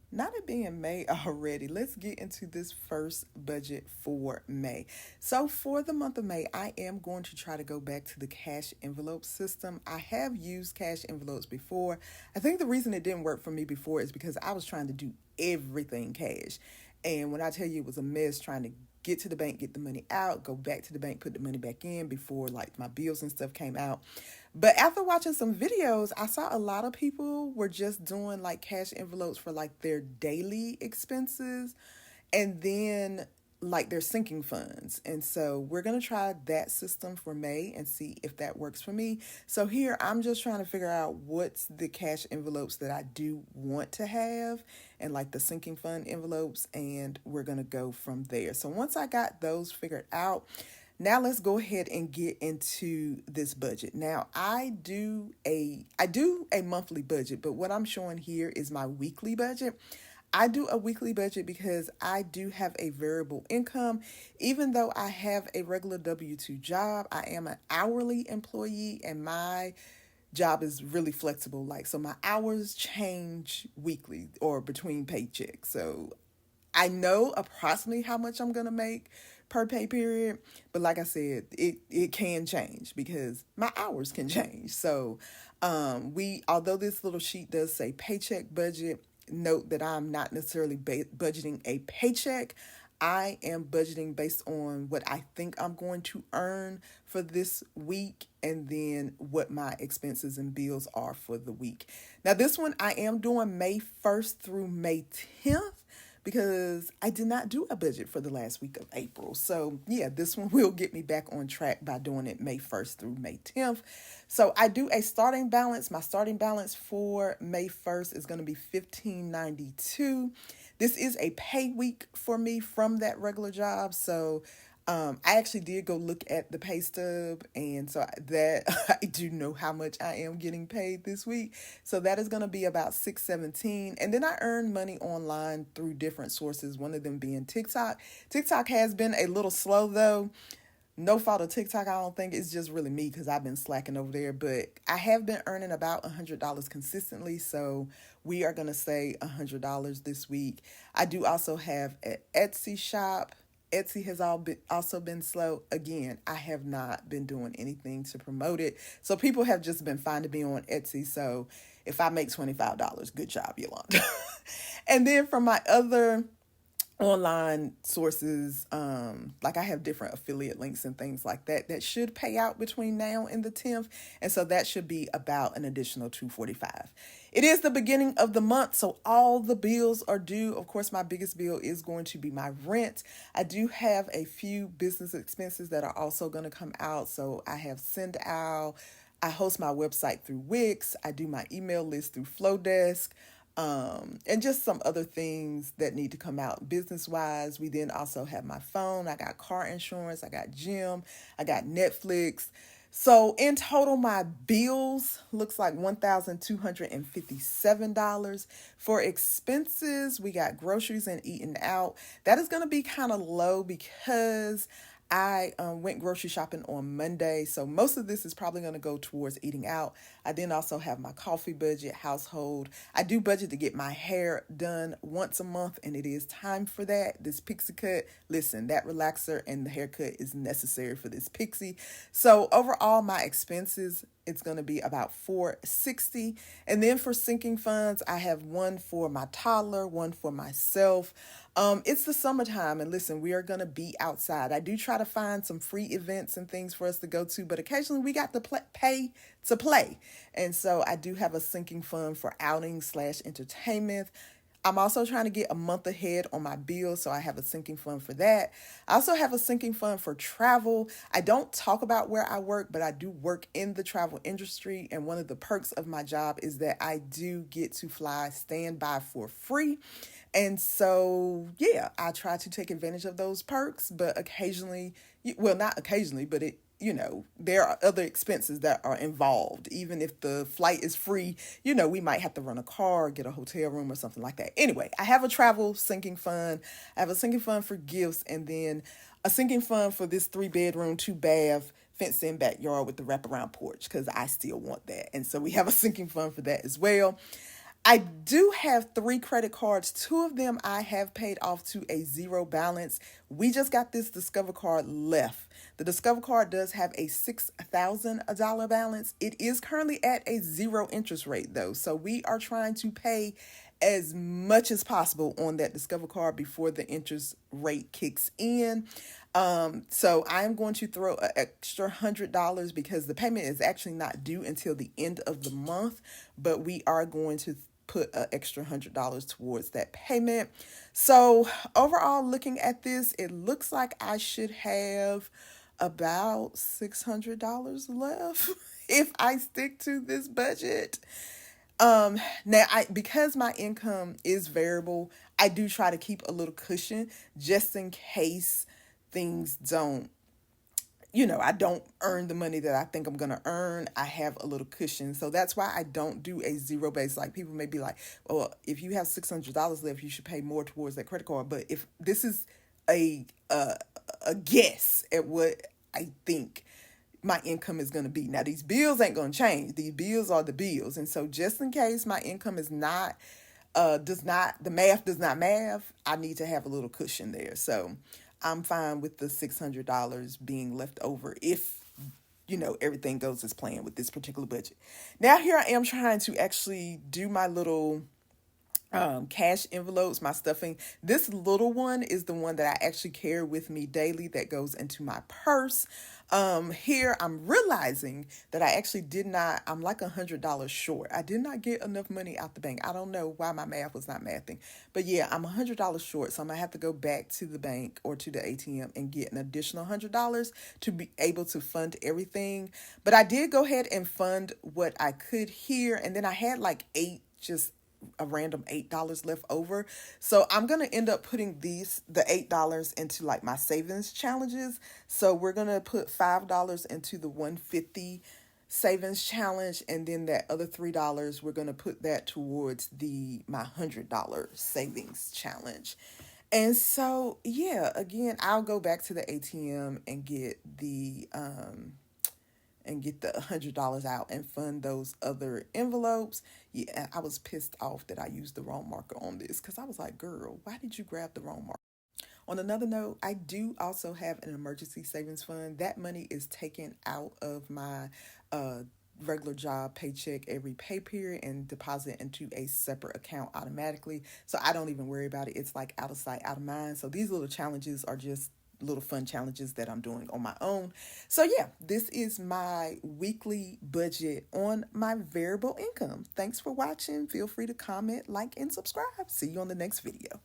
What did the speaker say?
Not it being May already, let's get into this first budget for May. So, for the month of May, I am going to try to go back to the cash envelope system. I have used cash envelopes before. I think the reason it didn't work for me before is because I was trying to do everything cash. And when I tell you it was a mess trying to get to the bank, get the money out, go back to the bank, put the money back in before like my bills and stuff came out. But after watching some videos, I saw a lot of people were just doing like cash envelopes for like their daily expenses and then like their sinking funds. And so we're going to try that system for May and see if that works for me. So here I'm just trying to figure out what's the cash envelopes that I do want to have and like the sinking fund envelopes, and we're going to go from there. So once I got those figured out, now let's go ahead and get into this budget. Now I do a monthly budget, but what I'm showing here is my weekly budget. I do a weekly budget because I do have a variable income. Even though I have a regular W-2 job, I am an hourly employee and my job is really flexible. Like, so my hours change weekly or between paychecks. So I know approximately how much I'm gonna make per pay period, but like I said, it can change because my hours can change. So we although this little sheet does say paycheck budget, note that I'm not necessarily budgeting a paycheck. I am budgeting based on what I think I'm going to earn for this week and then what my expenses and bills are for the week. Now, this one I am doing May 1st through May 10th because I did not do a budget for the last week of April. So, yeah, this one will get me back on track by doing it May 1st through May 10th. So, I do a starting balance. My starting balance for May 1st is going to be $15.92. This is a pay week for me from that regular job. So, I actually did go look at the pay stub, and so that I do know how much I am getting paid this week. So that is going to be about 617, and then I earn money online through different sources. One of them being TikTok. TikTok has been a little slow though. No fault of TikTok, I don't think. It's just really me because I've been slacking over there. But I have been earning about $100 consistently. So we are going to say $100 this week. I do also have an Etsy shop. Etsy has also been slow. Again, I have not been doing anything to promote it. So people have just been finding me on Etsy. So if I make $25, good job, Yolanda. And then from my other online sources, like I have different affiliate links and things like that that should pay out between now and the 10th, and so that should be about an additional 245. It is the beginning of the month, so all the bills are due. Of course, my biggest bill is going to be my rent. I do have a few business expenses that are also going to come out. So I have send out, I host my website through Wix, I do my email list through Flowdesk, and just some other things that need to come out business wise. We then also have my phone. I got car insurance. I got gym. I got Netflix. So in total, my bills looks like $1,257. For expenses, we got groceries and eating out. That is going to be kind of low because I went grocery shopping on Monday, so most of this is probably going to go towards eating out. I then also have my coffee budget, household. I do budget to get my hair done once a month, and it is time for that. This pixie cut, listen, that relaxer and the haircut is necessary for this pixie. So overall, my expenses, it's going to be about 460. And then for sinking funds, I have one for my toddler, one for myself. It's the summertime, and listen, we are going to be outside. I do try to find some free events and things for us to go to, but occasionally we got to pay to play. And so I do have a sinking fund for outings slash entertainment. I'm also trying to get a month ahead on my bills, so I have a sinking fund for that. I also have a sinking fund for travel. I don't talk about where I work, but I do work in the travel industry, and one of the perks of my job is that I do get to fly standby for free. And so, yeah, I try to take advantage of those perks, but occasionally, well, not occasionally, but there are other expenses that are involved. Even if the flight is free, we might have to run a car, get a hotel room or something like that. Anyway, I have a travel sinking fund. I have a sinking fund for gifts, and then a sinking fund for this 3-bedroom, 2-bath, fenced-in backyard with the wraparound porch because I still want that. And so we have a sinking fund for that as well. I do have 3 credit cards. 2 of them I have paid off to a zero balance. We just got this Discover card left. The Discover card does have a $6,000 balance. It is currently at a zero interest rate though. So we are trying to pay as much as possible on that Discover card before the interest rate kicks in. So I am going to throw an extra $100 because the payment is actually not due until the end of the month, but we are going to put an extra $100 towards that payment. So overall, looking at this, it looks like I should have about $600 left if I stick to this budget. Now because my income is variable, I do try to keep a little cushion just in case things don't, I don't earn the money that I think I'm going to earn. I have a little cushion. So that's why I don't do a zero base. Like people may be like, well, if you have $600 left, you should pay more towards that credit card. But if this is a, a guess at what I think my income is going to be. Now, these bills ain't going to change. These bills are the bills. And so just in case my income is not, the math does not math, I need to have a little cushion there. So I'm fine with the $600 being left over if, everything goes as planned with this particular budget. Now, here I am trying to actually do my little cash envelopes, my stuffing. This little one is the one that I actually carry with me daily that goes into my purse. Here I'm realizing that I actually I'm like $100 short. I did not get enough money out the bank. I don't know why my math was not mathing, but yeah, I'm $100 short. So I'm gonna have to go back to the bank or to the ATM and get an additional $100 to be able to fund everything. But I did go ahead and fund what I could here. And then I had like a random $8 left over. So I'm going to end up putting the $8 into like my savings challenges. So we're going to put $5 into the 150 savings challenge. And then that other $3, we're going to put that towards my $100 savings challenge. And so, yeah, again, I'll go back to the ATM and get the $100 out and fund those other envelopes. Yeah, I was pissed off that I used the wrong marker on this because I was like, girl, why did you grab the wrong marker? On another note, I do also have an emergency savings fund. That money is taken out of my regular job paycheck every pay period and deposit into a separate account automatically. So I don't even worry about it. It's like out of sight, out of mind. So these little challenges are just little fun challenges that I'm doing on my own. So yeah, this is my weekly budget on my variable income. Thanks for watching. Feel free to comment, like, and subscribe. See you on the next video.